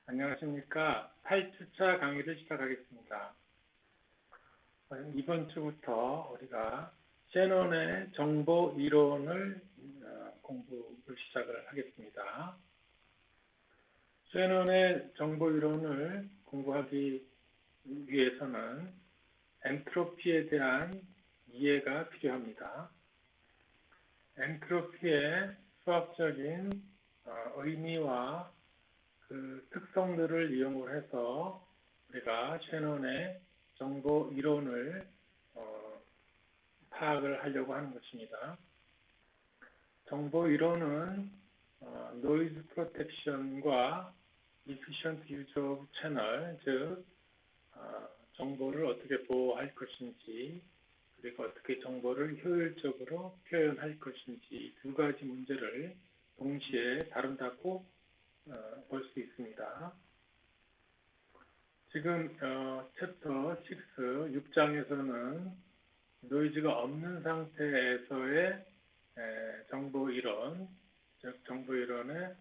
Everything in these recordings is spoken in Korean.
안녕하십니까. 8주차 강의를 시작하겠습니다. 이번 주부터 우리가 셰넌의 정보 이론을 공부를 시작을 하겠습니다. 셰넌의 정보 이론을 공부하기 위해서는 엔트로피에 대한 이해가 필요합니다. 엔트로피의 수학적인 의미와 그 특성들을 이용을 해서 우리가 셰넌의 정보 이론을 파악을 하려고 하는 것입니다. 정보 이론은 노이즈 프로텍션과 efficient use of channel, 즉 정보를 어떻게 보호할 것인지 그리고 어떻게 정보를 효율적으로 표현할 것인지 두 가지 문제를 동시에 다룬다고 볼 수 있습니다. 지금 챕터 6장에서는 노이즈가 없는 상태에서의 정보 이론, 즉 정보 이론의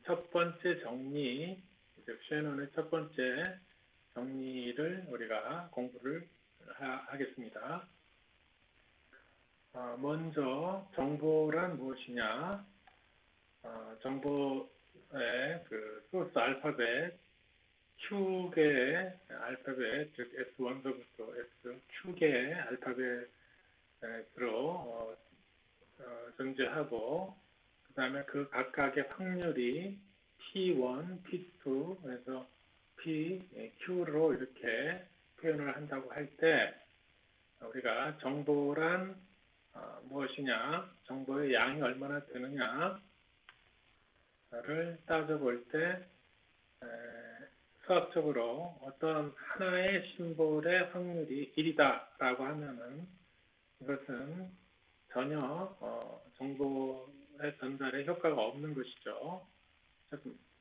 첫 번째 정리, 즉 셰넌의 첫 번째 정리를 우리가 공부를 하겠습니다. 먼저 정보란 무엇이냐? 정보의 그 소스 알파벳 Q개의 알파벳, 즉 S1부터 Q개의 알파벳으로 존재하고 그 다음에 그 각각의 확률이 P1, P2에서 Q로 이렇게 표현을 한다고 할 때 우리가 정보란 무엇이냐, 정보의 양이 얼마나 되느냐를 따져볼 때 수학적으로 어떤 하나의 심볼의 확률이 1이다라고 하면은 이것은 전혀 정보의 전달에 효과가 없는 것이죠.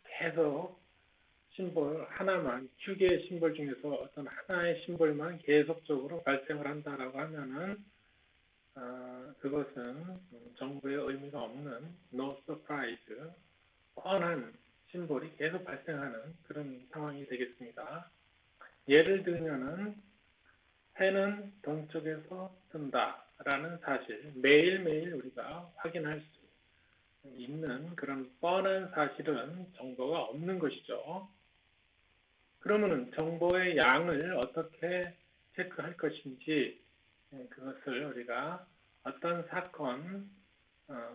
계속 심볼 하나만, Q개의 심볼 중에서 어떤 하나의 심볼만 계속적으로 발생을 한다라고 하면은 그것은 정보의 의미가 없는 no surprise, 뻔한 심볼이 계속 발생하는 그런 상황이 되겠습니다. 예를 들면은 해는 동쪽에서 뜬다라는 사실, 매일매일 우리가 확인할 수 있는 그런 뻔한 사실은 정보가 없는 것이죠. 그러면은 정보의 양을 어떻게 체크할 것인지 그것을 우리가 어떤 사건,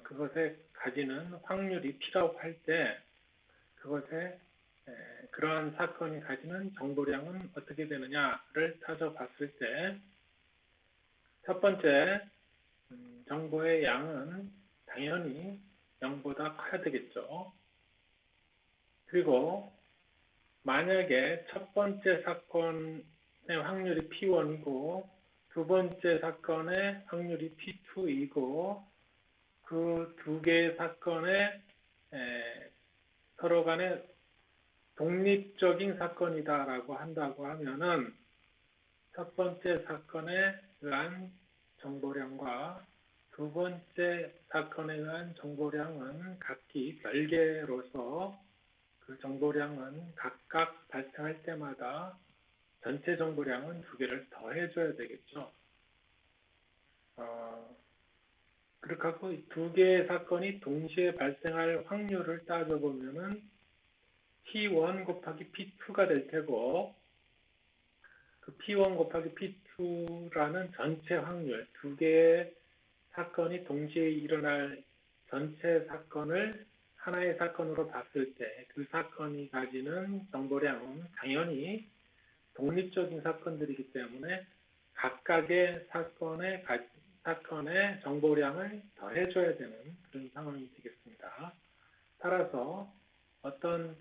그것에 가지는 확률이 필요하고 할 때 그것에 그러한 사건이 가지는 정보량은 어떻게 되느냐를 따져봤을 때 첫 번째 정보의 양은 당연히 0보다 커야 되겠죠. 그리고 만약에 첫 번째 사건의 확률이 P1이고 두 번째 사건의 확률이 P2이고 그 두 개의 사건의 서로 간에 독립적인 사건이다라고 한다고 하면은 첫 번째 사건에 의한 정보량과 두 번째 사건에 의한 정보량은 각기 별개로서 그 정보량은 각각 발생할 때마다 전체 정보량은 두 개를 더해줘야 되겠죠. 그렇게 하고 두 개의 사건이 동시에 발생할 확률을 따져보면은 P1 곱하기 P2가 될 테고 그 P1 곱하기 P2라는 전체 확률, 두 개의 사건이 동시에 일어날 전체 사건을 하나의 사건으로 봤을 때 그 사건이 가지는 정보량은 당연히 독립적인 사건들이기 때문에 각각의 사건의 정보량을 더해줘야 되는 그런 상황이 되겠습니다. 따라서 어떤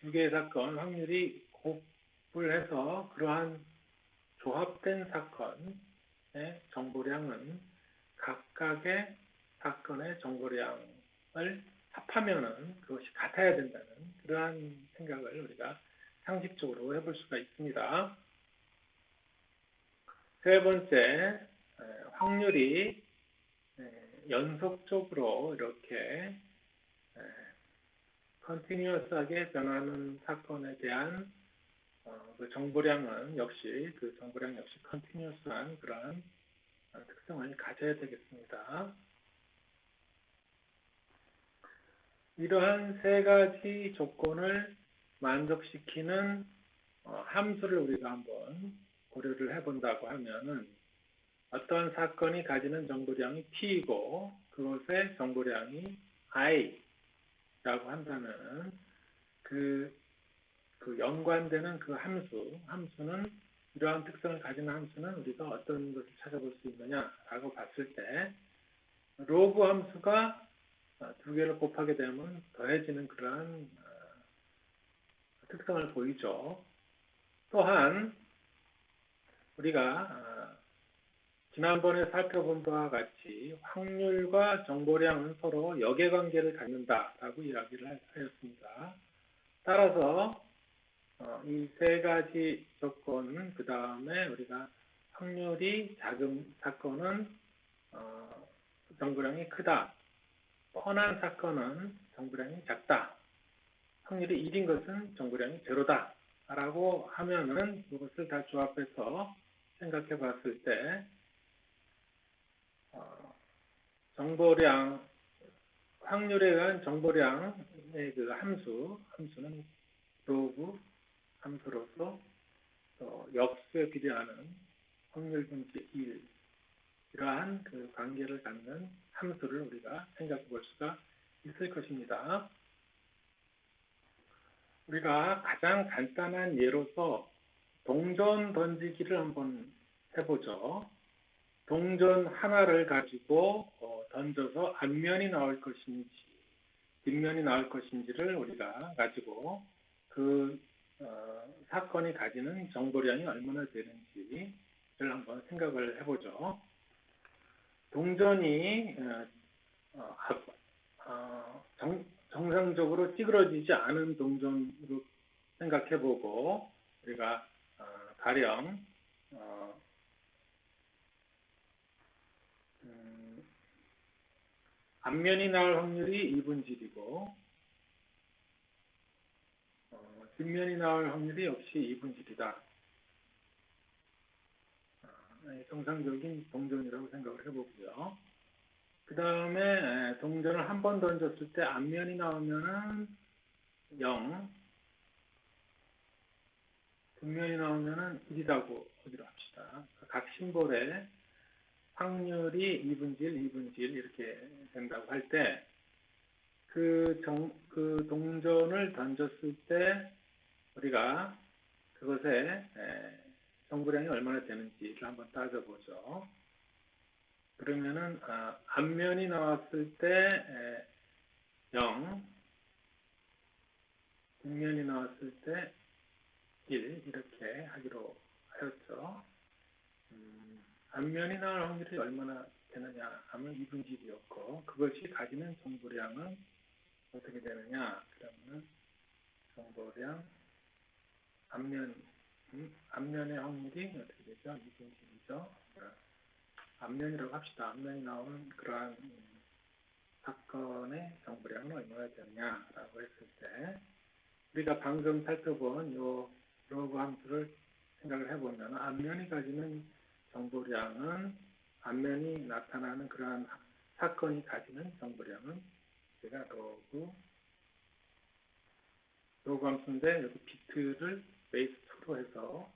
두 개의 사건 확률이 곱을 해서 그러한 조합된 사건의 정보량은 각각의 사건의 정보량을 합하면은 그것이 같아야 된다는 그러한 생각을 우리가 상식적으로 해볼 수가 있습니다. 세 번째, 확률이 연속적으로 이렇게 컨티뉴어스하게 변하는 사건에 대한 그 정보량은 역시 컨티뉴어스한 그러한 특성을 가져야 되겠습니다. 이러한 세 가지 조건을 만족시키는 함수를 우리가 한번 고려를 해본다고 하면은 어떤 사건이 가지는 정보량이 T이고 그것의 정보량이 I라고 한다면 그 연관되는 그 함수는 이러한 특성을 가지는 함수는 우리가 어떤 것을 찾아볼 수 있느냐라고 봤을 때 로그 함수가 두 개를 곱하게 되면 더해지는 그러한 특성을 보이죠. 또한 우리가 지난번에 살펴본 바와 같이 확률과 정보량은 서로 역외관계를 갖는다라고 이야기를 하였습니다. 따라서 이 세 가지 조건 그 다음에 우리가 확률이 작은 사건은 정보량이 크다. 뻔한 사건은 정보량이 작다. 확률이 1인 것은 정보량이 제로다. 라고 하면은 이것을 다 조합해서 생각해 봤을 때 정보량, 확률에 의한 정보량의 그 함수는 로그 함수로서 역수에 비례하는 확률 분기 1 이러한 그 관계를 갖는 함수를 우리가 생각해 볼 수가 있을 것입니다. 우리가 가장 간단한 예로서 동전 던지기를 한번 해보죠. 동전 하나를 가지고 던져서 앞면이 나올 것인지 뒷면이 나올 것인지를 우리가 가지고 그 사건이 가지는 정보량이 얼마나 되는지를 한번 생각을 해보죠. 동전이 정상적으로 찌그러지지 않은 동전으로 생각해보고 우리가 가령 앞면이 나올 확률이 2분질이고 뒷면이 나올 확률이 역시 2분질이다. 정상적인 동전이라고 생각을 해보고요. 그 다음에 동전을 한 번 던졌을 때 앞면이 나오면은 0, 뒷면이 나오면은 1이라고 하기로 합시다. 각 심볼에 확률이 2분질 이렇게 된다고 할 때 그 동전을 던졌을 때 우리가 그것의 정보량이 얼마나 되는지를 한번 따져보죠. 그러면은 앞면이 나왔을 때 0, 뒷면이 나왔을 때 1 이렇게 하기로 하였죠. 앞면이 나올 확률이 얼마나 되느냐 하면 2분질이었고 그것이 가지는 정보량은 어떻게 되느냐 그러면 정보량 앞면의 확률이 어떻게 되죠? 2분질이죠. 앞면이라고 합시다. 앞면이 나오는 그러한 사건의 정보량은 얼마나 되느냐라고 했을 때 우리가 방금 살펴본 요 로그 함수를 생각을 해보면 앞면이 가지는 정보량은 앞면이 나타나는 그러한 사건이 가지는 정보량은 제가 로그 함수인데 여기 비트를 베이스 2로 해서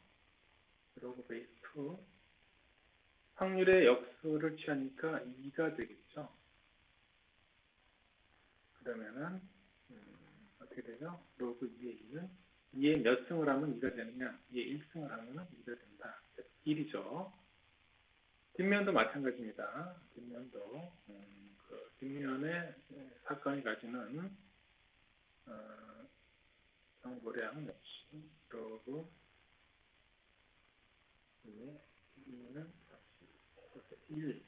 로그 베이스 2 확률의 역수를 취하니까 2가 되겠죠. 그러면은 어떻게 되죠? 로그 2의 2는 2의 몇 승을 하면 2가 되느냐? 2의 1승을 하면 2가 된다. 1이죠. 뒷면도 마찬가지입니다. 뒷면도 그 뒷면에 사건이 가지는 정보량 역시 로그 2의 2는 1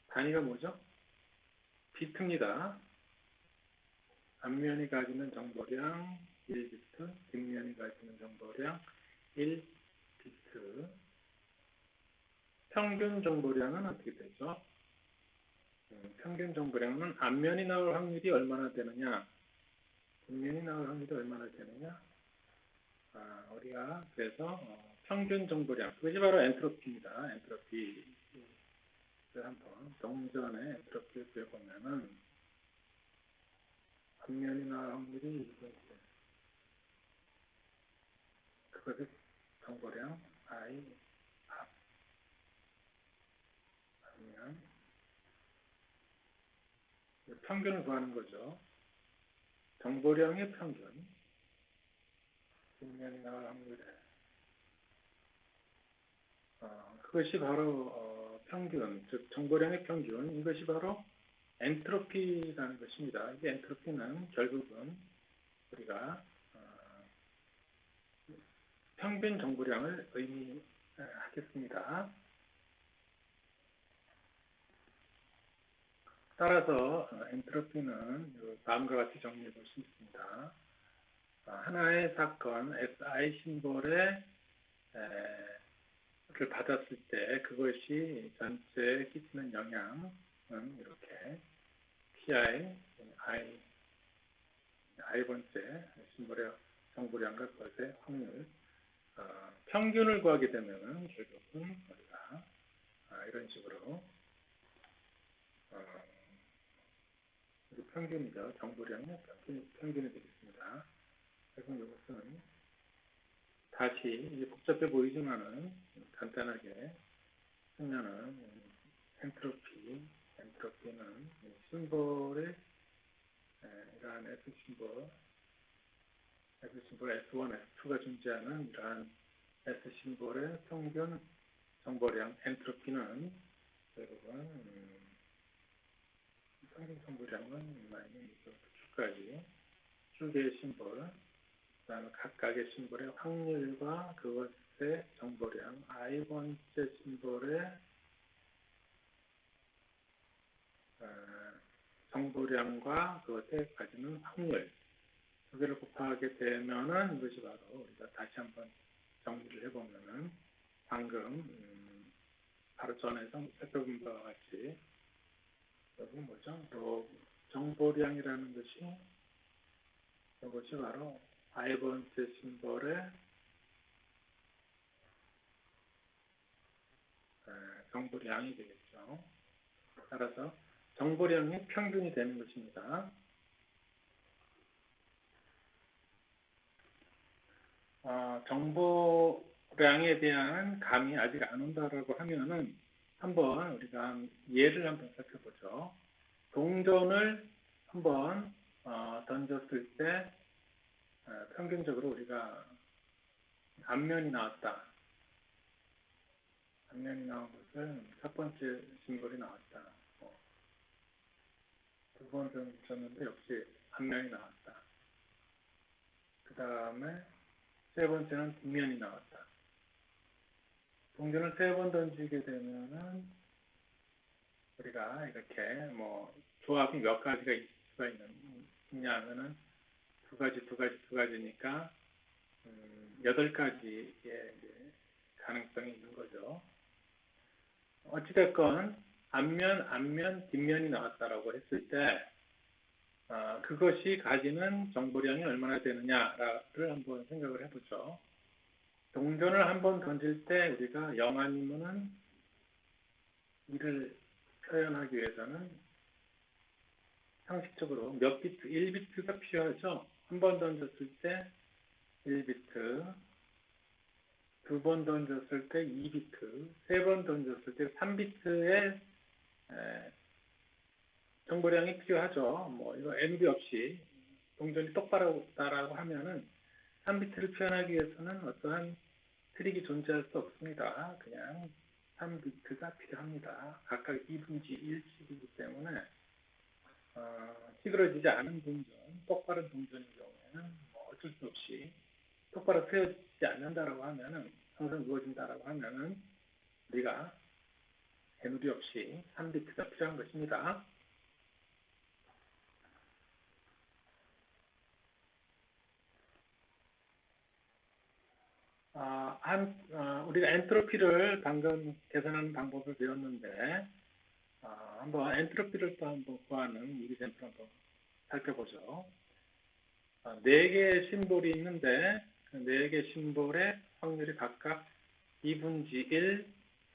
단위가 뭐죠? 비트입니다. 앞면이 가지는 정보량 1비트, 뒷면이 가지는 정보량 1비트. 평균 정보량은 어떻게 되죠? 평균 정보량은 앞면이 나올 확률이 얼마나 되느냐? 뒷면이 나올 확률이 얼마나 되느냐? 우리가 그래서 평균 정보량, 그것이 바로 엔트로피입니다. 엔트로피를 한번 동전의 엔트로피를 구해보면은 앞면이 나올 확률이 이거지. 그것의 정보량 I 앞면 평균을 구하는 거죠. 정보량의 평균, 뒷면이 나올 확률. 그것이 바로 평균, 즉 정보량의 평균, 이것이 바로 엔트로피라는 것입니다. 이 엔트로피는 결국은 우리가 평균 정보량을 의미하겠습니다. 따라서 엔트로피는 다음과 같이 정리해 볼 수 있습니다. 하나의 사건 SI 심볼에 를 받았을 때 그것이 전체에 끼치는 영향은 이렇게 PI, I번째 심볼의 정보량과 그것의 확률, 평균을 구하게 되면은 결국은 우리가 이런 식으로 평균이죠. 정보량의 평균이 되겠습니다. 그래서 이것은 다시 이제 복잡해 보이지만은 간단하게 쓰면은 엔트로피는 심볼의 이러한 S 심볼 S1, S2가 존재하는 이러한 S 심볼의 평균 정보량 엔트로피는 결국은 평균 정보량은 Q까지 Q개의 심볼, 그다음에 각각의 심볼의 확률과 그것의 정보량 I번째 심볼의 정보량과 그것에 가지는 확률 두 개를 곱하게 되면은 이것이 바로 우리가 다시 한번 정리를 해보면은 방금 바로 전에 살펴본 바와 같이 여기 뭐죠? 정보량이라는 것이 이것이 바로 I번째 심볼의 정보량이 되겠죠. 따라서 정보량이 평균이 되는 것입니다. 정보량에 대한 감이 아직 안 온다라고 하면은 한번 우리가 예를 한번 살펴보죠. 동전을 한번 던졌을 때 평균적으로 우리가 앞면이 나왔다. 앞면이 나온 것은 첫 번째 심볼이 나왔다. 두 번 던졌는데 역시 앞면이 나왔다. 그 다음에 세 번째는 뒷면이 나왔다. 동전을 세 번 던지게 되면은 우리가 이렇게 조합이 몇 가지가 있을 수가 있냐 하면은 두 가지니까 8가지의 가능성이 있는 거죠. 어찌됐건 앞면, 뒷면이 나왔다라고 했을 때 그것이 가지는 정보량이 얼마나 되느냐를 한번 생각을 해보죠. 동전을 한번 던질 때 우리가 0 아니면은 이를 표현하기 위해서는 상식적으로 몇 비트, 1비트가 필요하죠. 한 번 던졌을 때 1비트, 두 번 던졌을 때 2비트, 세 번 던졌을 때 3비트의 정보량이 필요하죠. 이거 NB 없이 동전이 똑바르다라고 하면은 3비트를 표현하기 위해서는 어떠한 트릭이 존재할 수 없습니다. 그냥 3비트가 필요합니다. 각각 2분지 1씩이기 때문에 찌그러지지 않은 동전, 똑바른 동전인 경우에는 어쩔 수 없이 똑바로 세워지지 않는다라고 하면은 항상 누워진다라고 하면은 우리가 NB 없이 3비트가 필요한 것입니다. 우리가 엔트로피를 방금 계산하는 방법을 배웠는데, 한번 엔트로피를 또 한번 구하는 이리젠트를 한번 살펴보죠. 4개의 심볼이 있는데 그 4개 심볼의 확률이 각각 2분지 1,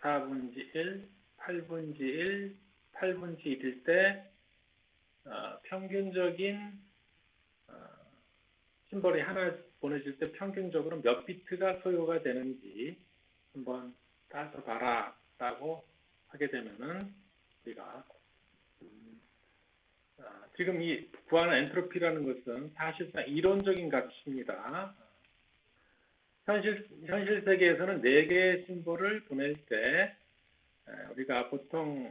4분지 1, 8분지 1, 8분지 1일 때 평균적인 심볼이 하나 보내질 때 평균적으로 몇 비트가 소요가 되는지 한번 따져봐라 라고 하게 되면은 우리가 지금 이 구하는 엔트로피라는 것은 사실상 이론적인 값입니다. 현실 세계에서는 4개의 심볼을 보낼 때 우리가 보통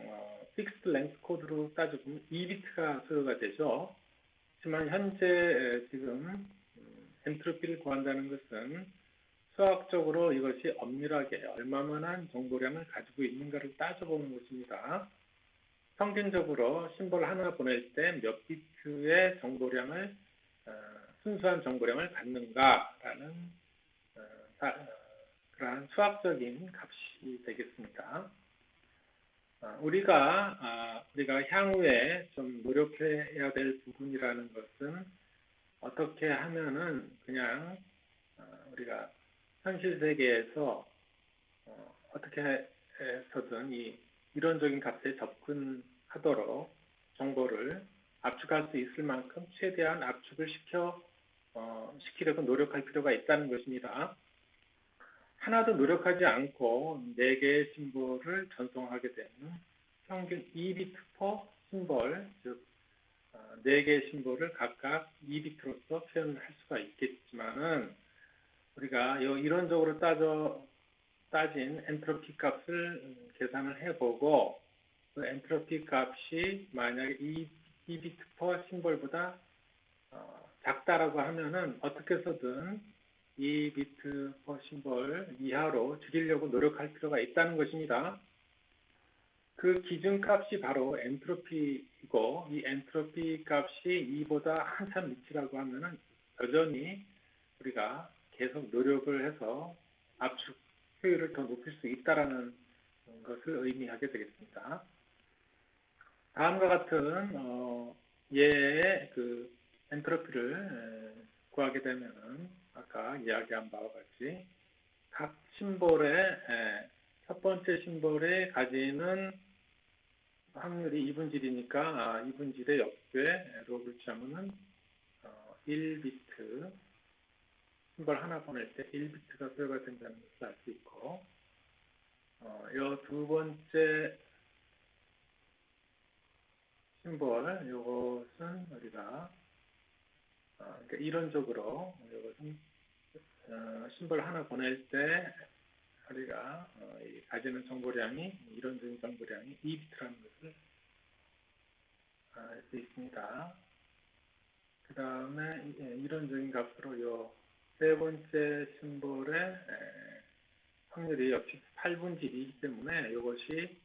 픽스드 랭스 코드로 따져보면 2비트가 소요가 되죠. 하지만 현재 지금 엔트로피를 구한다는 것은 수학적으로 이것이 엄밀하게 얼마만한 정보량을 가지고 있는가를 따져보는 것입니다. 평균적으로 심볼 하나 보낼 때 몇 비트의 정보량을 순수한 정보량을 갖는가라는 그러한 수학적인 값이 되겠습니다. 우리가 향후에 좀 노력해야 될 부분이라는 것은 어떻게 하면은 그냥 우리가 현실 세계에서 어떻게 해서든 이 이론적인 값에 접근하도록 정보를 압축할 수 있을 만큼 최대한 압축을 시키려고 노력할 필요가 있다는 것입니다. 하나도 노력하지 않고 4개의 심볼을 전송하게 되면 평균 2비트 per 심볼, 즉 4개의 심볼을 각각 2비트로서 표현할 수가 있겠지만은 우리가 이론적으로 따진 엔트로피 값을 계산을 해보고 그 엔트로피 값이 만약에 2비트 per 심볼보다 작다라고 하면은 어떻게 해서든 2비트 per 심볼 이하로 줄이려고 노력할 필요가 있다는 것입니다. 그 기준값이 바로 엔트로피이고 이 엔트로피 값이 2보다 한참 밑이라고 하면은 여전히 우리가 계속 노력을 해서 압축 효율을 더 높일 수 있다라는 것을 의미하게 되겠습니다. 다음과 같은 예의 그 엔트로피를 구하게 되면은 아까 이야기한 바와 같이 각 심볼의 첫 번째 심볼에 가지는 확률이 2분질이니까 2분질의 역배 로그를 취하면은 1비트 심볼 하나 보낼 때 1비트가 소요가 된다는 것을 알 수 있고 이 두 번째 심볼 이것은 우리가 그러니까 이론적으로 이것은 심볼 하나 보낼 때 우리가 가지는 정보량이 이론적인 정보량이 2비트라는 것을 알 수 있습니다. 그 다음에 이론적인 값으로 이 세 번째 심볼의 확률이 역시 8분질이기 때문에 이것이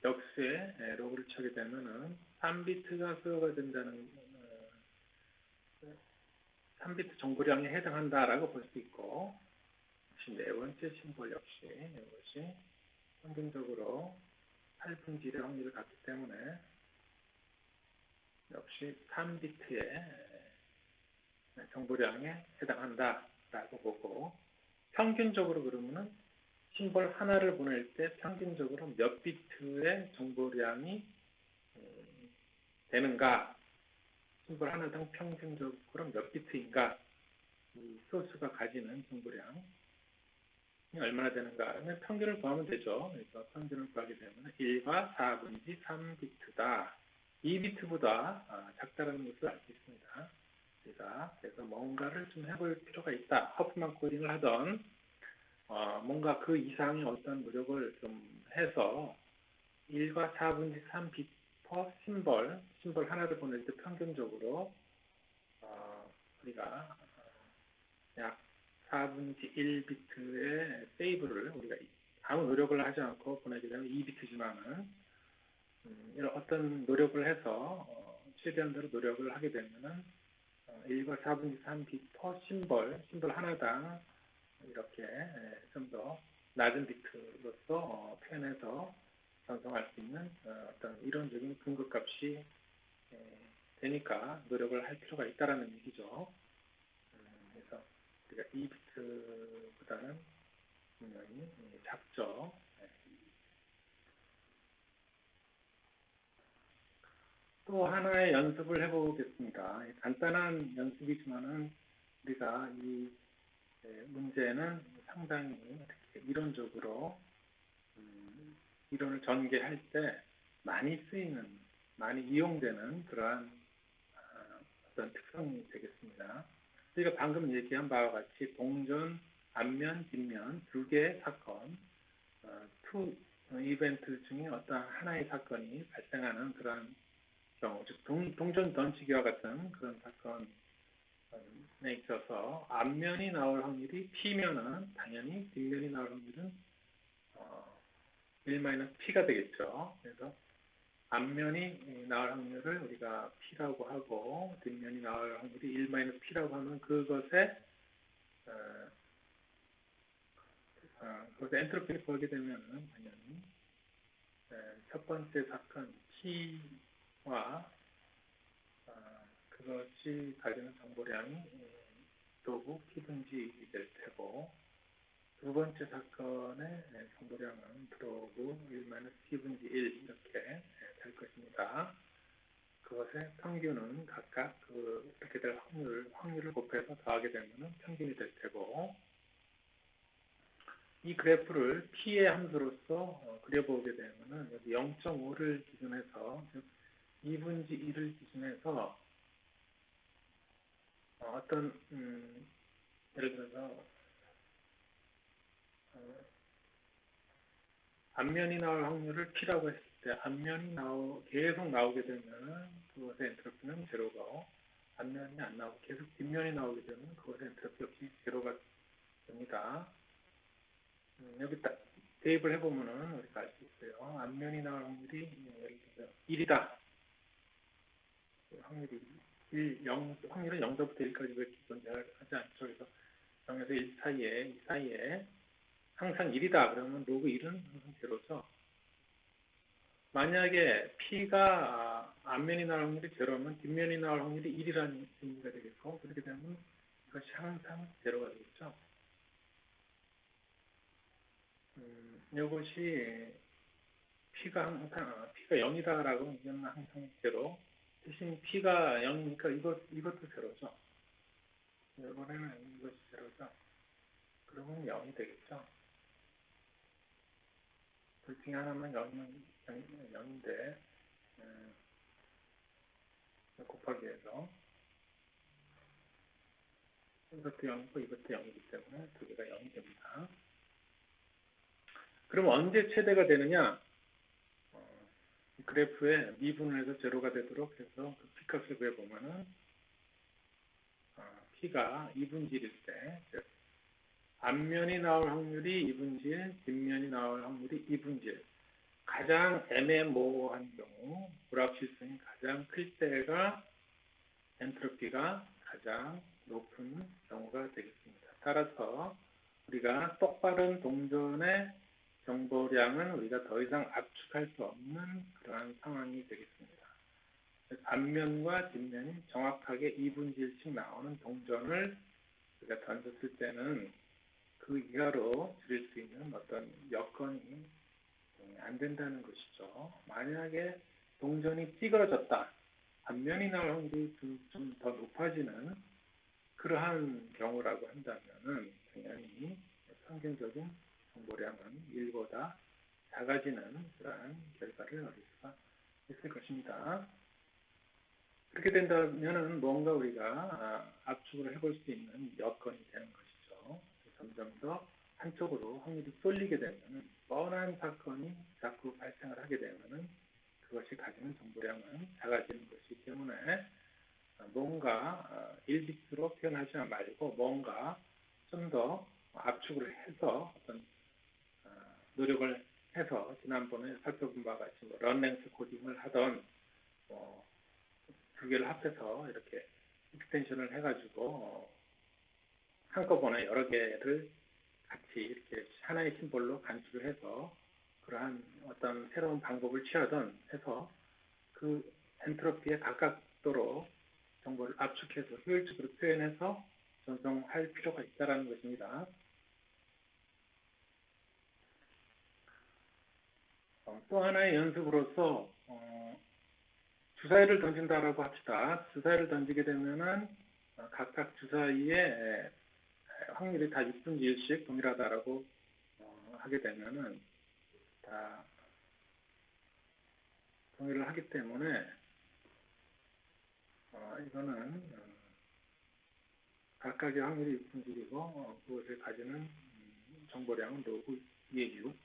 역수의 로그를 쳐게 되면은 3비트가 소요가 된다는 3비트 정보량에 해당한다라고 볼 수 있고 역시 네 번째 심볼 역시 이것이 평균적으로 8분질의 확률을 갖기 때문에 역시 3비트의 정보량에 해당한다라고 보고 평균적으로 그러면은 심볼 하나를 보낼 때 평균적으로 몇 비트의 정보량이 되는가 심볼 하나당 평균적으로 몇 비트인가 이 소스가 가지는 정보량이 얼마나 되는가 하면 평균을 구하면 되죠. 그래서 평균을 구하게 되면 1과 4분지 3비트다. 2비트보다 작다라는 것을 알 수 있습니다. 우리가 그래서 뭔가를 좀 해볼 필요가 있다. 허프만 코딩을 하던 뭔가 그 이상의 어떤 노력을 좀 해서 1과 4분지 3비트 per 심볼 하나를 보낼 때 평균적으로 우리가 약 4분지 1비트의 세이브를 우리가 아무 노력을 하지 않고 보내게 되면 2비트지만은 이런 어떤 노력을 해서 최대한대로 노력을 하게 되면은 1과 4분지 3비트 per 심볼 하나당 이렇게 좀 더 낮은 비트로서 표현해서 전송할 수 있는 어떤 이론적인 근거값이 되니까 노력을 할 필요가 있다라는 얘기죠. 그래서 우리가 2비트보다는 분명히 작죠. 네. 또 하나의 연습을 해보겠습니다. 간단한 연습이지만은 우리가 이 문제는 상당히 이렇게 이론적으로 이론을 전개할 때 많이 쓰이는, 많이 이용되는 그러한 어떤 특성이 되겠습니다. 우리가 방금 얘기한 바와 같이 동전, 앞면, 뒷면 두 개의 사건, 투 이벤트 중에 어떤 하나의 사건이 발생하는 그런 경우, 즉 동전 던지기와 같은 그런 사건에 있어서 앞면이 나올 확률이 P면은 당연히 뒷면이 나올 확률은 1-P가 되겠죠. 그래서 앞면이 나올 확률을 우리가 P라고 하고 뒷면이 나올 확률이 1-P라고 하면 그것의 엔트로피를 구하게 되면은 당연히 첫 번째 사건 P와 그것이 가지는 정보량이 도구 P분지 될 테고 두 번째 사건의 정보량은 프로브 1-P분지 1 이렇게 될 것입니다. 그것의 평균은 각각 이렇게 될 확률을 곱해서 더하게 되면 평균이 될 테고 이 그래프를 P의 함수로서 그려보게 되면 여기 0.5를 기준해서 즉 2분지 1을 기준해서 어떤 예를 들어서 앞면이 나올 확률을 P라고 했을 때 앞면이 계속 나오게 되면 그것의 엔트로피는 제로고 앞면이 안 나오고 계속 뒷면이 나오게 되면 그것의 엔트로피 역시 제로가 됩니다. 여기 딱 대입을 해보면은 우리가 알 수 있어요. 앞면이 나올 확률이 예를 들어서 1이다. 확률이 0, 확률은 0부터 1까지 왜 존재하지 않죠. 그래서 0에서 1 사이에, 이 사이에 항상 1이다. 그러면 로그 1은 항상 제로죠. 만약에 P가 앞면이 나올 확률이 제로면 뒷면이 나올 확률이 1이라는 의미가 되겠고 그렇게 되면 이것이 항상 제로가 되겠죠. 이것이 P가 0이다라고 이거는 항상 제로. 대신 P가 0이니까 이것도 제로죠. 이번에는 이것이 제로죠. 그러면 0이 되겠죠. 둘 중에 하나만 0인데 곱하기 해서 이것도 0이고 이것도 0이기 때문에 두 개가 0이 됩니다. 그럼 언제 최대가 되느냐? 그래프에 미분을 해서 제로가 되도록 해서 그 P값을 구해보면은 P가 2분질일 때, 즉 앞면이 나올 확률이 2분질, 뒷면이 나올 확률이 2분질. 가장 애매모호한 경우, 불확실성이 가장 클 때가 엔트로피가 가장 높은 경우가 되겠습니다. 따라서 우리가 똑바른 동전의 정보량은 우리가 더 이상 압축할 수 없는 그러한 상황이 되겠습니다. 앞면과 뒷면이 정확하게 2분질씩 나오는 동전을 우리가 던졌을 때는 그 이하로 줄일 수 있는 어떤 여건이 안 된다는 것이죠. 만약에 동전이 찌그러졌다. 앞면이 나올 확률이 좀 더 높아지는 그러한 경우라고 한다면은 당연히 평균적인 정보량은 1보다 작아지는 그러한 결과를 얻을 수가 있을 것입니다. 그렇게 된다면은 뭔가 우리가 압축을 해볼 수 있는 여건이 되는 것이죠. 점점 더 한쪽으로 확률이 쏠리게 되면 뻔한 사건이 자꾸 발생을 하게 되면은 그것이 가지는 정보량은 작아지는 것이기 때문에 뭔가 1비트로 표현하지 말고 뭔가 좀 더 압축을 해서 어떤 노력을 해서 지난번에 살펴본 바와 같이 런랭스 코딩을 하던 두 개를 합해서 이렇게 익스텐션을 해가지고 한꺼번에 여러 개를 같이 이렇게 하나의 심볼로 간수를 해서 그러한 어떤 새로운 방법을 취하던 해서 그 엔트로피에 각각 속도로 정보를 압축해서 효율적으로 표현해서 전송할 필요가 있다는 것입니다. 또 하나의 연습으로서 주사위를 던진다라고 합시다. 주사위를 던지게 되면은 각각 주사위의 확률이 다 6분의 1씩 동일하다라고 하게 되면은 다 동의를 하기 때문에 이거는 각각의 확률이 6분의 1이고 그것을 가지는 정보량은 로그 2의 6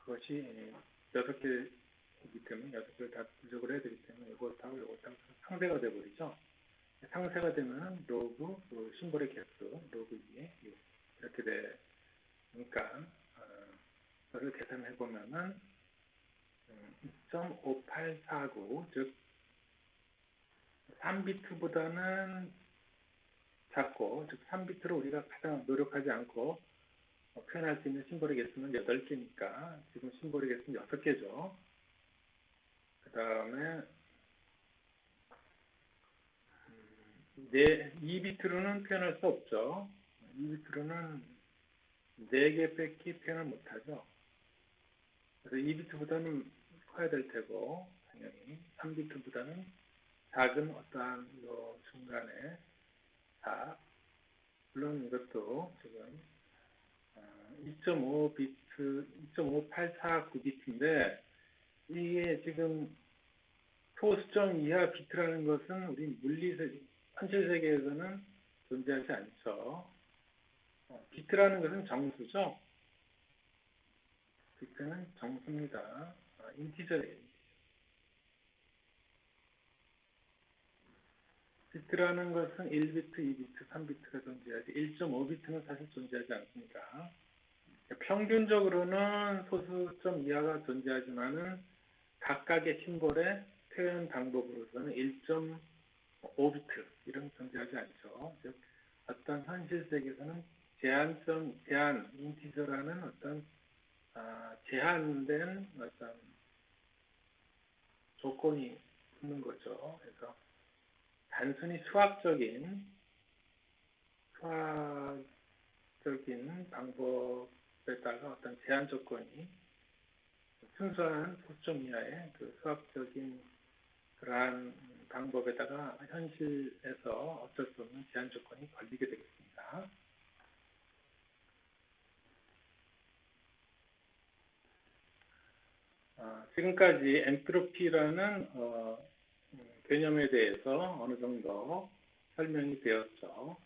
그것이 6개이기 때문에 6개를 다 분석을 해야 되기 때문에 이것하고 이것하고 상쇄가 되어버리죠. 상쇄가 되면 로그 그 심볼의 개수 로그 2의 6 이렇게 되니까 그것을 계산해 보면은 2.5849 즉 3비트보다는 작고 즉 3비트로 우리가 가장 노력하지 않고 표현할 수 있는 심볼의 개수는 8개니까 지금 심볼의 개수는 6개죠. 그 다음에 2비트로는 표현할 수 없죠. 2비트로는 4개 뺏기 표현을 못하죠. 그래서 2비트보다는 커야 될 테고 당연히 3비트보다는 작은 어떠한 요 중간에 물론 이것도 지금 2.5비트, 2.5849비트인데 이게 지금 소수점 이하 비트라는 것은 우리 현실 세계에서는 존재하지 않죠. 비트라는 것은 정수죠. 비트는 정수입니다. 인티저예요. 비트라는 것은 1비트, 2비트, 3비트가 존재하지 1.5비트는 사실 존재하지 않습니다. 평균적으로는 소수점 이하가 존재하지만은 각각의 심볼의 표현 방법으로서는 1.5비트 이런 존재하지 않죠. 즉 어떤 현실 세계에서는 제한 인티저라는 어떤 제한된 어떤 조건이 있는 거죠. 그래서 단순히 수학적인 방법에다가 어떤 제한 조건이 순수한 소수점 이하의 그 수학적인 그러한 방법에다가 현실에서 어쩔 수 없는 제한 조건이 걸리게 되겠습니다. 지금까지 엔트로피라는 개념에 대해서 어느 정도 설명이 되었죠.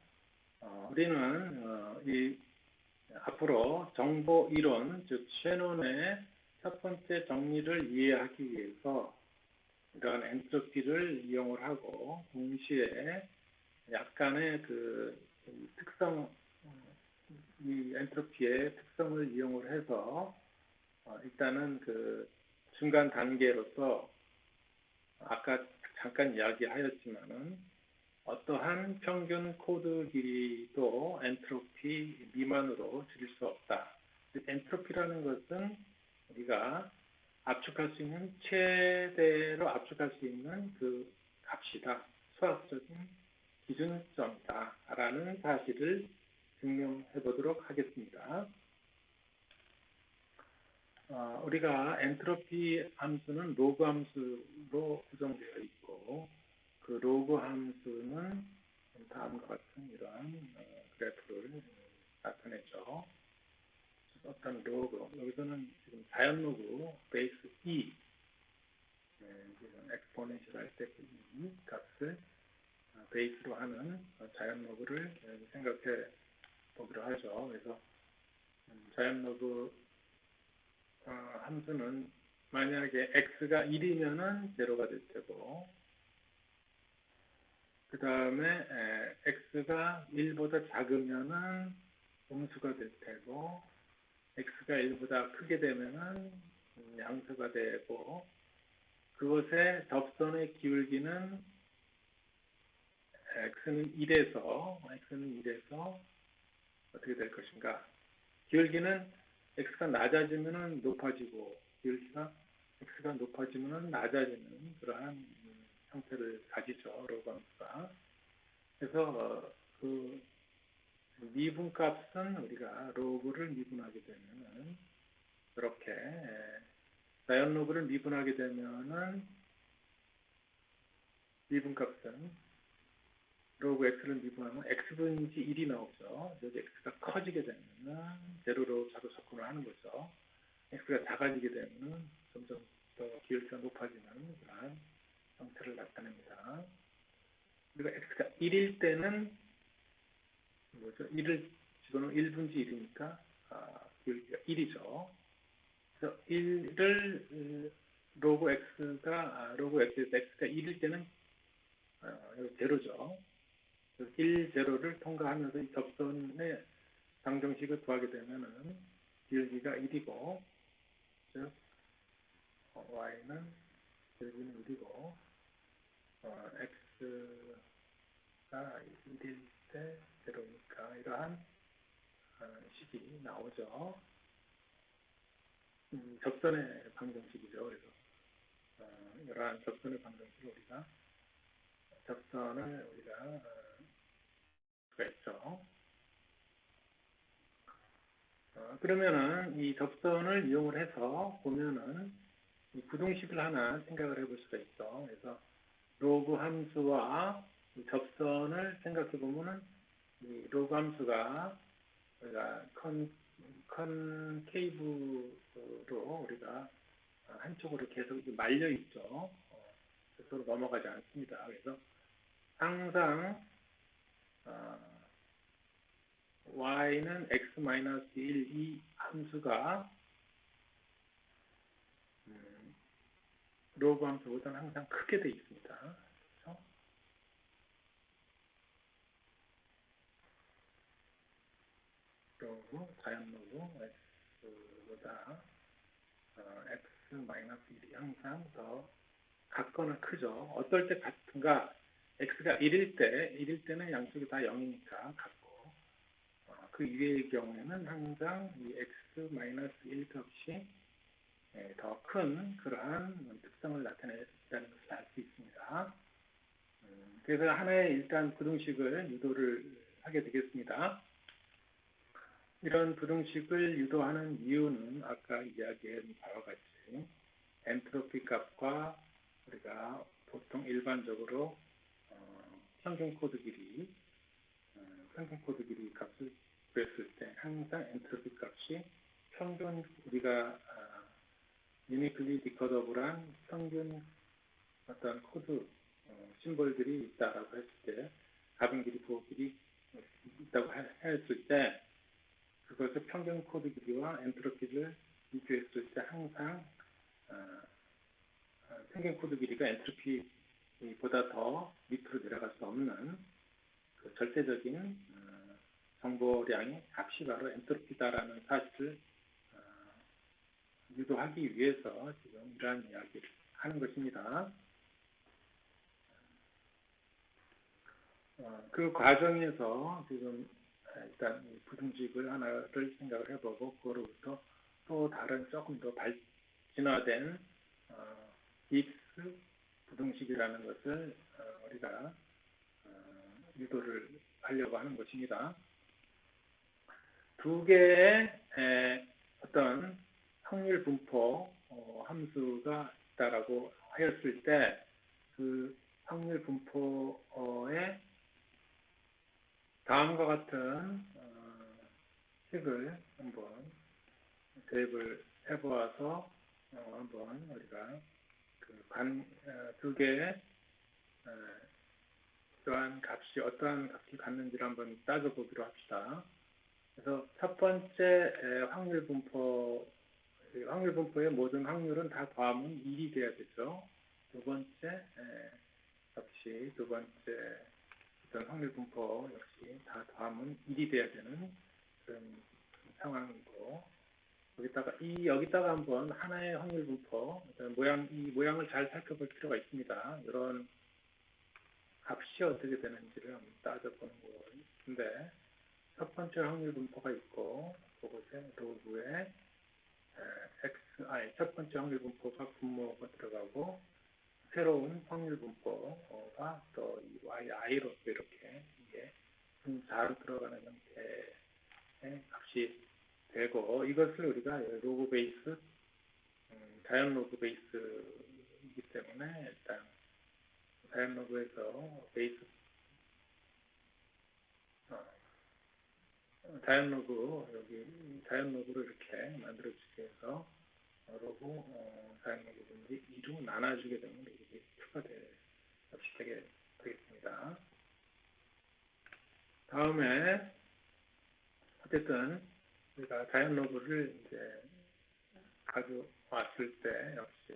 우리는 앞으로 정보 이론, 즉 셰논의 첫 번째 정리를 이해하기 위해서 이런 엔트로피를 이용을 하고 동시에 약간의 그 특성, 이 엔트로피의 특성을 이용을 해서 일단은 그 중간 단계로서 아까 잠깐 이야기하였지만은 어떠한 평균 코드 길이도 엔트로피 미만으로 줄일 수 없다. 엔트로피라는 것은 우리가 압축할 수 있는 최대로 압축할 수 있는 그 값이다. 수학적인 기준점이다. 라는 사실을 증명해 보도록 하겠습니다. 우리가 엔트로피 함수는 로그 함수로 구성되어 있고 그 로그 함수는 다음과 같은 이러한 그래프를 나타내죠. 어떤 로그, 여기서는 지금 자연 로그 베이스 2 엑스포넨셜 할 때 이 값을 베이스로 하는 자연 로그를 생각해 보기로 하죠. 그래서 자연 로그 함수는 만약에 x가 1이면은 0가 될 테고 그 다음에 x가 1보다 작으면은 음수가 될 테고 x가 1보다 크게 되면은 양수가 되고 그것의 접선의 기울기는 x는 1에서 어떻게 될 것인가? 기울기는 x가 낮아지면은 높아지고 기울기가 x가 높아지면은 낮아지는 그러한 형태를 가지죠. 로그 함수가. 그래서 그 미분값은 우리가 로그를 미분하게 되면은 이렇게 자연 로그를 미분하게 되면은 미분값은 로그 x를 미분하면 x분지 1이 나오죠. 여기 x가 커지게 되면은 제로로 자꾸 접근을 하는 거죠. x가 작아지게 되면은 점점 더 기울기가 높아지는 그러한 형태를 나타냅니다. 우리가 x가 1일 때는 뭐죠? 1을 집어넣으면 1분지 1이니까 기울기가 1이죠. 그래서 1을 로그 x에서 x가 1일 때는 여기 제로죠. 1, 제로를 통과하면서 이 접선의 방정식을 구하게 되면은 기울기가 1이고, 즉 y는 기울기는 1이고, x가 1일 때 제로니까 이러한 식이 나오죠. 접선의 방정식이죠. 그래서 이러한 접선의 방정식을 우리가 수가 있죠. 그러면은 이 접선을 이용을 해서 보면은 이 부등식을 하나 생각을 해볼 수가 있어. 그래서 로그 함수와 이 접선을 생각해 보면은 이 로그 함수가 우리가 컨케이브로 우리가 한쪽으로 계속 말려 있죠. 서로 넘어가지 않습니다. 그래서 항상 y는 x-1 이 함수가 로그 함수보다는 항상 크게 되어 있습니다. 그렇죠? 로그, 자연 로그 x보다 x-1이 항상 더 같거나 크죠. 어떨 때 같은가? x가 1일 때는 양쪽이 다 0이니까 같고, 그 이외의 경우에는 항상 이 x-1 값이 더 큰 그러한 특성을 나타낸다는 것을 알 수 있습니다. 그래서 하나의 일단 부등식을 유도를 하게 되겠습니다. 이런 부등식을 유도하는 이유는 아까 이야기한 바와 같이 엔트로피 값과 우리가 보통 일반적으로 평균 코드 길이 값을 구했을 때 항상 엔트로피 값이 평균 우리가 유니클리 디코더블한 평균 어떤 코드 심볼들이 있다라고 했을 때 가변 길이, 부호 길이 있다고 했을 때 그것을 평균 코드 길이와 엔트로피를 비교했을 때 항상 평균 코드 길이가 엔트로피보다 더 밑으로 내려갈 수 없는 그 절대적인 정보량의 값이 바로 엔트로피다라는 사실을 유도하기 위해서 지금 이러한 이야기를 하는 것입니다. 그 과정에서 지금 일단 부등식을 하나를 생각을 해보고 그로부터 또 다른 조금 더 진화된 깁스 부등식이라는 것을 우리가 유도를 하려고 하는 것입니다. 두 개의 어떤 확률 분포 함수가 있다라고 하였을 때 그 확률 분포에 다음과 같은 식을 한번 대입을 해보아서 한번 우리가 두 개의 어떠한 값이 갖는지를 한번 따져보기로 합시다. 그래서 첫 번째 확률 분포의 모든 확률은 다 더하면 1이 돼야 되죠. 두 번째 어떤 확률 분포 역시 다 더하면 1이 돼야 되는 그런 상황이고, 여기다가 한번 하나의 확률 분포, 이 모양을 잘 살펴볼 필요가 있습니다. 이런 값이 어떻게 되는지를 한번 따져보는 것인데, 첫 번째 확률 분포가 있고, 그곳에 로그에 xi, 첫 번째 확률 분포가 분모가 들어가고, 새로운 확률 분포가 또 이 yi로 이렇게 이게 분자로 들어가는 형태의 값이 되고, 이것을 우리가 로그 베이스, 자연 로그 베이스이기 때문에 일단 자연 로그에서 베이스, 자연 로그, 여기 자연 로그를 이렇게 만들어주기 위해서 로그 자연 로그 분지 2로 나눠주게 되면 로그 베이스 2가 되겠습니다. 다음에 어쨌든 우리가 자연 로그를 이제 가져왔을 때 역시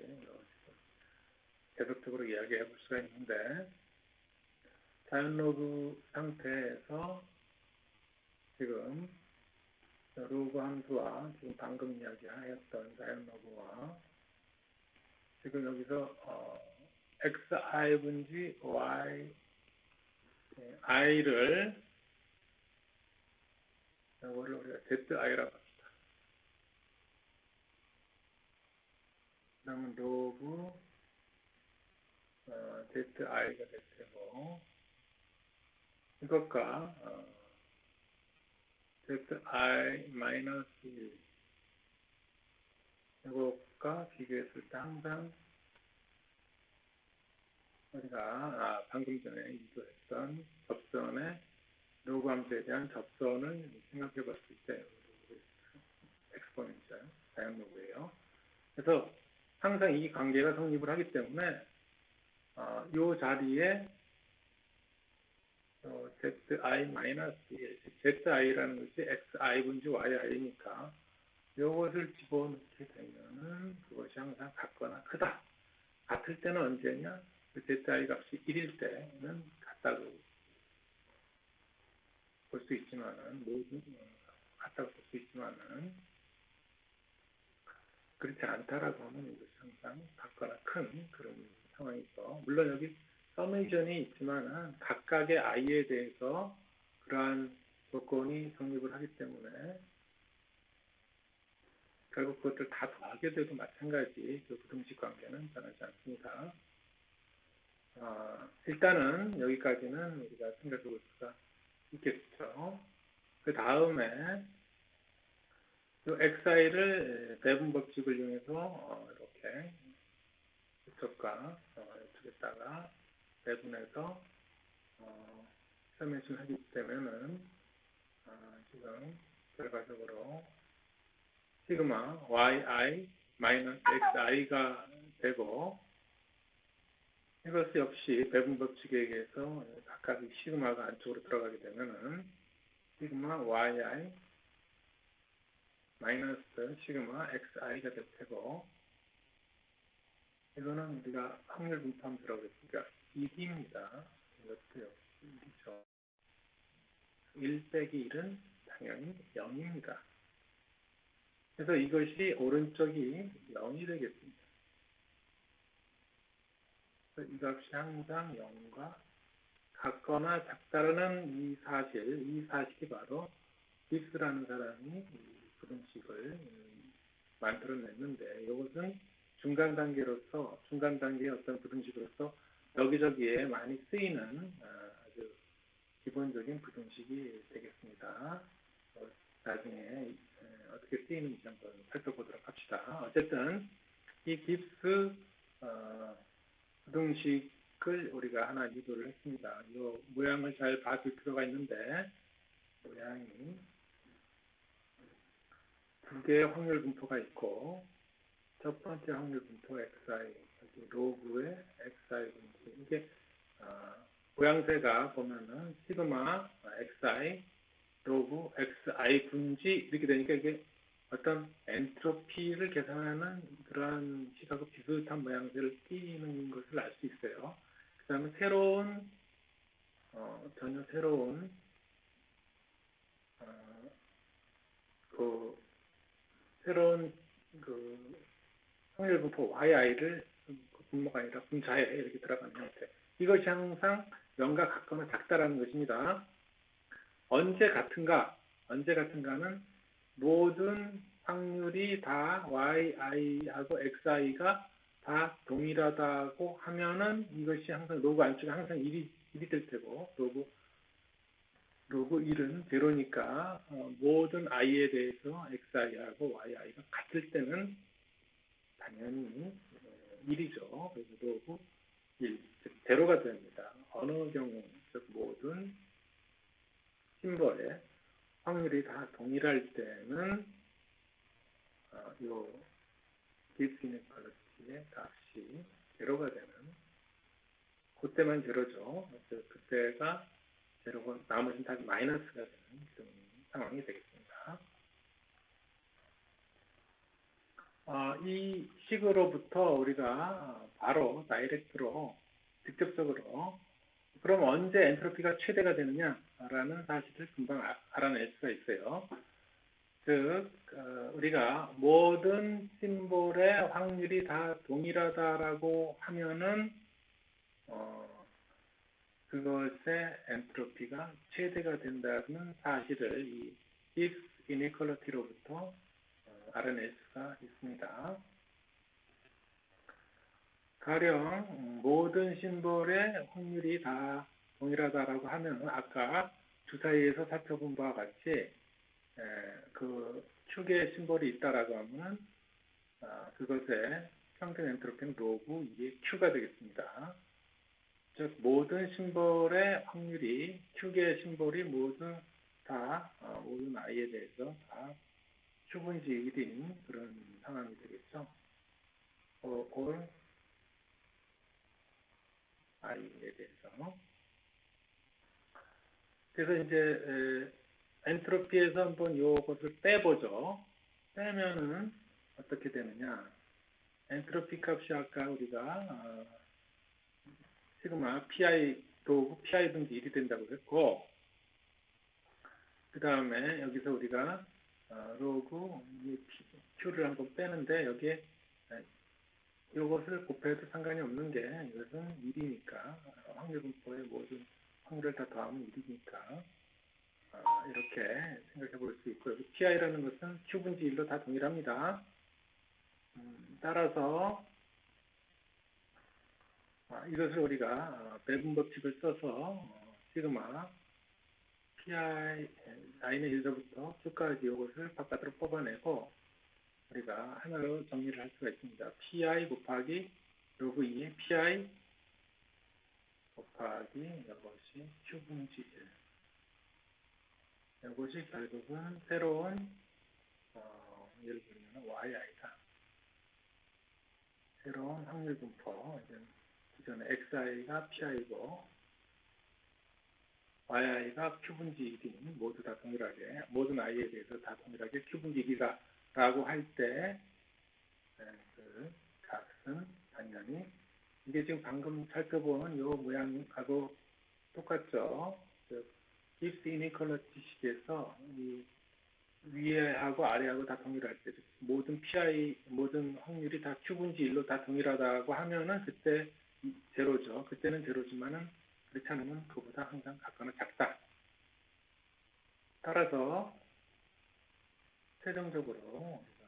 계속적으로 이야기해 볼 수가 있는데, 자연 로그 상태에서 지금 로그 함수와 지금 방금 이야기하였던 자연 로그와 지금 여기서 xi 분지 y i를 이거를 우리가 zi라고 합니다. 그러면 로그 zi가 될 테고, 이것과 zi-1 이것과 비교했을 때 항상 우리가 방금 전에 유도했던 접선의 로그 함수에 대한 접선을 생각해 볼 수 있어요. 엑스포넨셜 자연 로그예요. 그래서 항상 이 관계가 성립을 하기 때문에 이 자리에 zi-1, zi라는 것이 xi 분지 yi니까 이것을 집어넣게 되면은 그것이 항상 같거나 크다. 같을 때는 언제냐? 그 zi 값이 1일 때는 같다고 볼 수 있지만은, 모두 같다고 볼 수 있지만은, 그렇지 않다라고 하면 이것이 항상 같거나 큰 그런 상황이죠. 물론 여기 서메이션이 있지만은 각각의 i에 대해서 그러한 조건이 성립을 하기 때문에 결국 그것들 다 더하게 돼도 마찬가지 그 부등식 관계는 변하지 않습니다. 일단은 여기까지는 우리가 생각해 볼 수가 있겠죠. 그 다음에 이 xi를 배분 법칙을 이용해서 이렇게 이쪽과 이쪽에다가 배분해서 서메이션 하기 때문에는 지금 결과적으로 시그마 yi 마이너스 xi가 되고, 이것이 역시 배분 법칙에 의해서 각각 시그마가 안쪽으로 들어가게 되면은 시그마 yi 마이너스 시그마 xi가 될 테고, 이거는 우리가 확률 분포함수라고 했으니까 1입니다. 이것도 역시 1이죠. 1 빼기 1은 당연히 0입니다. 그래서 이것이 오른쪽이 0이 되겠습니다. 그래서 이 값이 항상 0과 같거나 작다라는 이 사실이 바로 깁스라는 사람이 이 부등식을 만들어냈는데, 이것은 중간 단계의 어떤 부등식으로서 여기저기에 많이 쓰이는 아주 기본적인 부등식이 되겠습니다. 나중에 어떻게 쓰이는지 한번 살펴보도록 합시다. 어쨌든 이 깁스 부등식을 우리가 하나 유도를 했습니다. 이 모양을 잘 봐줄 필요가 있는데, 모양이 두 개의 확률 분포가 있고, 첫 번째 확률 분포 xi, 로그의 xi 분지, 이게 모양새가 보면은 시그마 xi 로그 xi 분지 이렇게 되니까 이게 어떤 엔트로피를 계산하는 그러한 식하고 비슷한 모양새를 띠는 것을 알 수 있어요. 그 다음에 전혀 새로운 그 확률 분포 yi를 분모가 아니라 분자에 이렇게 들어가는 형태. 이것이 항상 0과 같거나 작다라는 것입니다. 언제 같은가는 모든 확률이 다 yi하고 xi가 다 동일하다고 하면은 이것이 항상 로그 안쪽에 항상 1이 될 테고 로그 1은 제로니까 모든 i에 대해서 xi하고 yi가 같을 때는 당연히 1이죠. 그래서 로그 1, 즉 제로가 됩니다. 어느 경우, 즉 모든 심벌의 확률이 다 동일할 때는 요 Gibbs inequality의 값이 제로가 되는, 그때만 제로죠. 그때가 제로고 나머지는 다 마이너스가 되는 그런 상황이 되겠습니다. 이 식으로부터 우리가 바로 다이렉트로 직접적으로 그럼 언제 엔트로피가 최대가 되느냐라는 사실을 금방 알아낼 수가 있어요. 즉 우리가 모든 심볼의 확률이 다 동일하다라고 하면은 그것의 엔트로피가 최대가 된다는 사실을 이 Gibbs inequality로부터 알아낼 수가 있습니다. 가령 모든 심볼의 확률이 다 동일하다라고 하면 아까 주사위에서 살펴본 바와 같이 그 축의 심볼이 있다라고 하면 그것의 평균 엔트로피는 로그 2의 Q가 되겠습니다. 즉 모든 심볼의 확률이 Q의 심볼이 모두 다 모든 i에 대해서 다 Q분지 1인 그런 상황이 되겠죠. all i에 대해서. 그래서 이제 엔트로피에서 한번 이것을 빼보죠. 빼면은 어떻게 되느냐? 엔트로피 값이 아까 우리가 시그마 pi 로그 pi 분지 1이 된다고 했고, 그 다음에 여기서 우리가 로그 q를 한번 빼는데 여기에 이것을 곱해도 상관이 없는 게 이것은 1이니까 확률 분포의 모든 확률을 다 더하면 1이니까 이렇게 생각해 볼 수 있고요. pi라는 것은 q분지 1로 다 동일합니다. 따라서 이것을 우리가 배분 법칙을 써서 시그마 pi i는 1로부터 q까지 이것을 바깥으로 뽑아내고 우리가 하나로 정리를 할 수가 있습니다. pi 곱하기 로그 2의 pi 곱하기 이것이 q분지 1. 이것이 결국은 새로운 예를 들면 yi다. 새로운 확률 분포. 기존에 xi가 pi고 yi가 q분지 1인 모두 다 동일하게 모든 i에 대해서 다 동일하게 q분지 1이다라고 할 때 그 값은 당연히 이게 지금 방금 살펴본 이 모양하고 똑같죠. 즉 Gibbs inequality 식에서 이 위에하고 아래하고 다 동일할 때 모든 pi 모든 확률이 다 q분지 1로 다 동일하다고 하면은 그때 제로죠. 그때는 제로지만은 그렇지 않으면 그보다 항상 같거나 작다. 따라서 최종적으로 우리가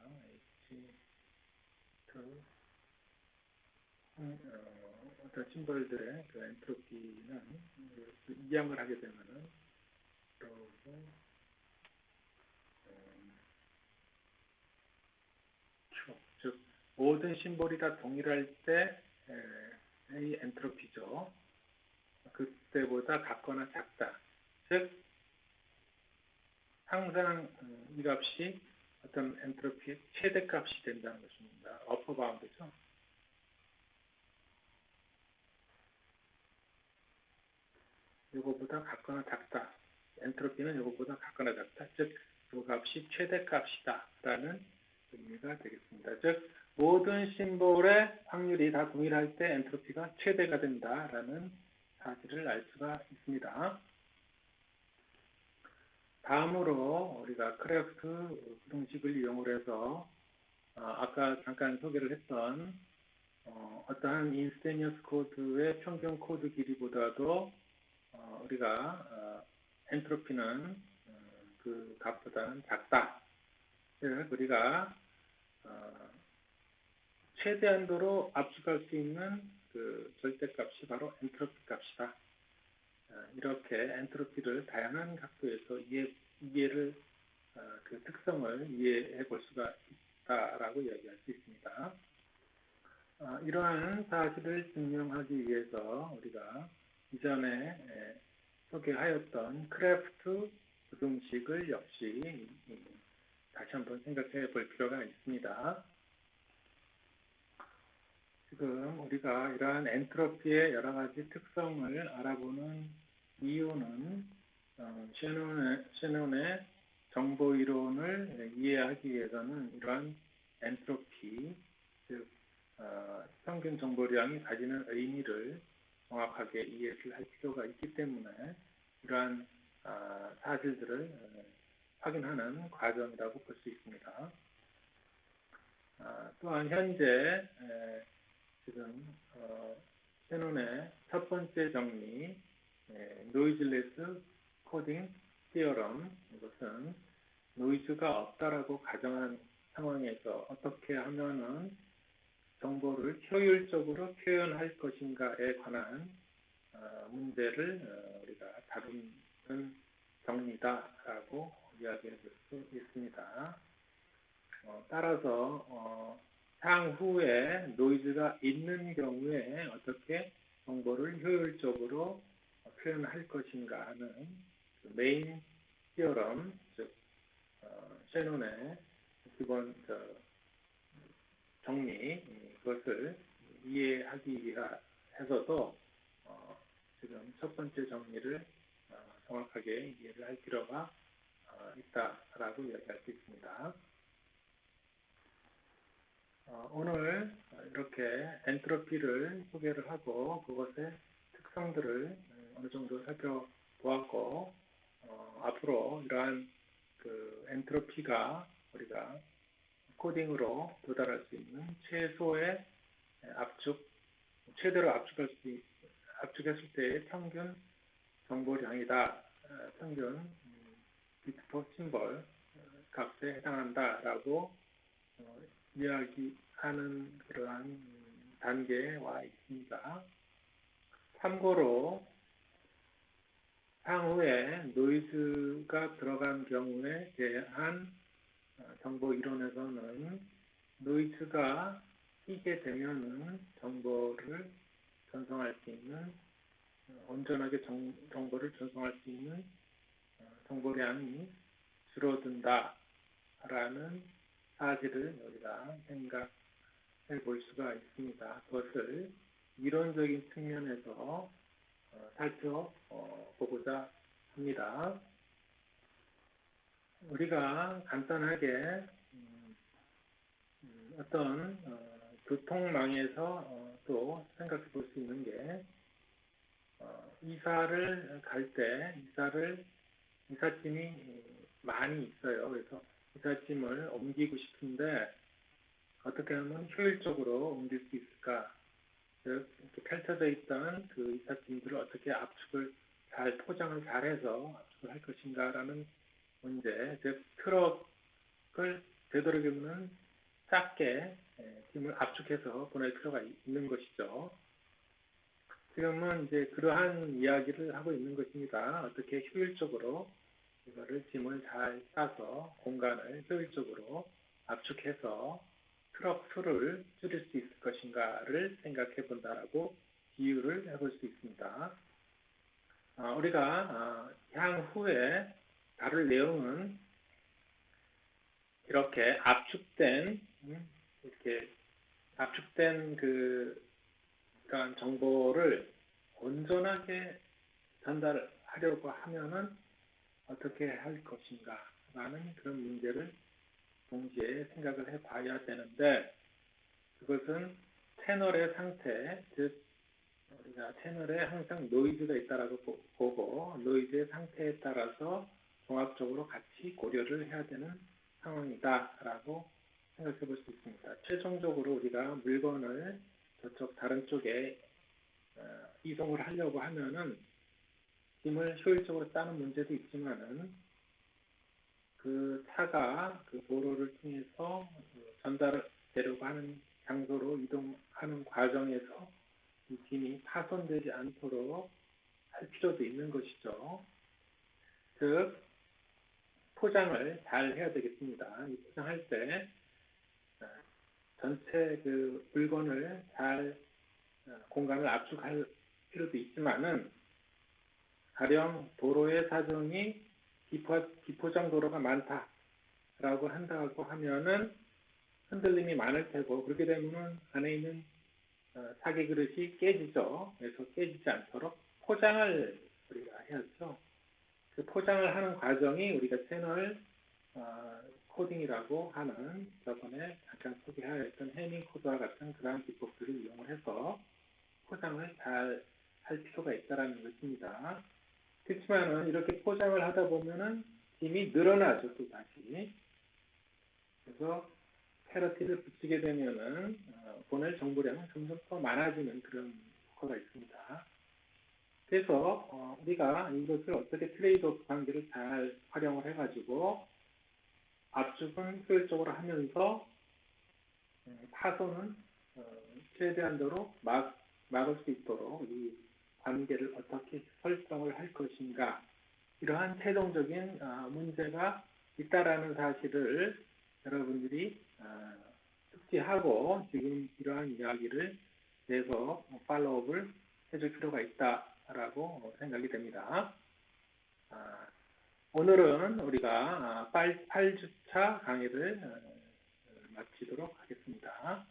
어떤 심벌들의 그 엔트로피는 이항을 하게 되면은 즉 모든 심볼이 다 동일할 때의 엔트로피죠. 그때보다 같거나 작다. 즉 항상 이 값이 어떤 엔트로피의 최대값이 된다는 것입니다. 어퍼 바운드죠. 이거보다 같거나 작다. 엔트로피는 이거보다 같거나 작다. 즉, 이 값이 최대값이다라는 의미가 되겠습니다. 즉, 모든 심볼의 확률이 다 동일할 때 엔트로피가 최대가 된다라는 사실을 알 수가 있습니다. 다음으로 우리가 크레프트 부등식을 이용을 해서 아까 잠깐 소개를 했던 어떠한 인스테니어스 코드의 평균 코드 길이보다도 우리가 엔트로피는 그 값보다는 작다. 즉 우리가 최대한도로 압축할 수 있는 그 절대값이 바로 엔트로피 값이다. 이렇게 엔트로피를 다양한 각도에서 이해를 그 특성을 이해해 볼 수가 있다라고 이야기할 수 있습니다. 이러한 사실을 증명하기 위해서 우리가 이전에 소개하였던 크래프트 부등식을 역시 다시 한번 생각해 볼 필요가 있습니다. 지금 우리가 이러한 엔트로피의 여러 가지 특성을 알아보는 이유는 셰논의 정보 이론을 이해하기 위해서는 이러한 엔트로피, 즉 평균 정보량이 가지는 의미를 정확하게 이해를 할 필요가 있기 때문에 이러한 사실들을 확인하는 과정이라고 볼 수 있습니다. 또한 현재 지금 셰논의 첫 번째 정리 노이즈레스 코딩 티어럼, 이것은 노이즈가 없다라고 가정한 상황에서 어떻게 하면은 정보를 효율적으로 표현할 것인가에 관한 문제를 우리가 다루는 정리다라고 이야기해 볼 수 있습니다. 따라서 향후에 노이즈가 있는 경우에 어떻게 정보를 효율적으로 표현할 것인가 하는 메인 티어럼, 즉 셰논의 기본 정리, 그것을 이해하기 위해서도 지금 첫 번째 정리를 정확하게 이해를 할 필요가 있다라고 이야기할 수 있습니다. 오늘 이렇게 엔트로피를 소개를 하고 그것의 특성들을 어느 정도 살펴보았고 앞으로 이러한 그 엔트로피가 우리가 코딩으로 도달할 수 있는 최소의 최대로 압축했을 때의 평균 정보량이다. 평균 비트 퍼 심벌 값에 해당한다라고 이야기하는 그러한 단계에 와 있습니다. 참고로 향후에 노이즈가 들어간 경우에 대한 정보 이론에서는 노이즈가 끼게 되면은 정보를 전송할 수 있는 온전하게 정보를 전송할 수 있는 정보량이 줄어든다라는 사실을 우리가 생각해 볼 수가 있습니다. 그것을 이론적인 측면에서 살펴보고자 합니다. 우리가 간단하게 어떤 교통망에서 또 생각해 볼 수 있는 게 이사를 갈 때 이삿짐이 많이 있어요. 그래서 이삿짐을 옮기고 싶은데 어떻게 하면 효율적으로 옮길 수 있을까? 즉 이렇게 펼쳐져 있던 그 이삿짐들을 어떻게 압축을 잘 포장을 잘해서 압축을 할 것인가라는 문제. 즉 트럭을 되도록이면 작게 짐을 압축해서 보낼 필요가 있는 것이죠. 지금은 이제 그러한 이야기를 하고 있는 것입니다. 어떻게 효율적으로 이거를 짐을 잘 싸서 공간을 효율적으로 압축해서 트럭 수를 줄일 수 있을 것인가를 생각해 본다라고 비유를 해볼 수 있습니다. 우리가 향후에 다룰 내용은 이렇게 압축된 그러한 정보를 온전하게 전달하려고 하면은 어떻게 할 것인가 라는 그런 문제를 동시에 생각을 해 봐야 되는데 그것은 채널의 상태, 즉 우리가 채널에 항상 노이즈가 있다라고 보고 노이즈의 상태에 따라서 종합적으로 같이 고려를 해야 되는 상황이다라고 생각해 볼 수 있습니다. 최종적으로 우리가 물건을 저쪽 다른 쪽에 이송을 하려고 하면은 짐을 효율적으로 싸는 문제도 있지만은 그 차가 그 도로를 통해서 전달되려고 하는 장소로 이동하는 과정에서 이 짐이 파손되지 않도록 할 필요도 있는 것이죠. 즉, 포장을 잘 해야 되겠습니다. 이 포장할 때 전체 그 물건을 잘 공간을 압축할 필요도 있지만은 가령 도로의 사정이 비포장 도로가 많다라고 한다고 하면은 흔들림이 많을 테고 그렇게 되면은 안에 있는 사기 그릇이 깨지죠. 그래서 깨지지 않도록 포장을 우리가 해야죠. 그 포장을 하는 과정이 우리가 채널 코딩이라고 하는 저번에 잠깐 소개하였던 해밍 코드와 같은 그러한 기법들을 이용을 해서 포장을 잘 할 필요가 있다는 것입니다. 그렇지만은 이렇게 포장을 하다 보면은 짐이 늘어나죠, 또 다시. 그래서 패러티를 붙이게 되면은 보낼 정보량은 점점 더 많아지는 그런 효과가 있습니다. 그래서 우리가 이것을 어떻게 트레이드오프 관계를 잘 활용을 해가지고 압축은 효율적으로 하면서 파손은 최대한도로 막을 수 있도록 이 관계를 어떻게 설정을 할 것인가 이러한 최종적인 문제가 있다라는 사실을 여러분들이 숙지하고 지금 이러한 이야기를 계속 팔로우업을 해줄 필요가 있다라고 생각이 됩니다. 오늘은 우리가 8주차 강의를 마치도록 하겠습니다.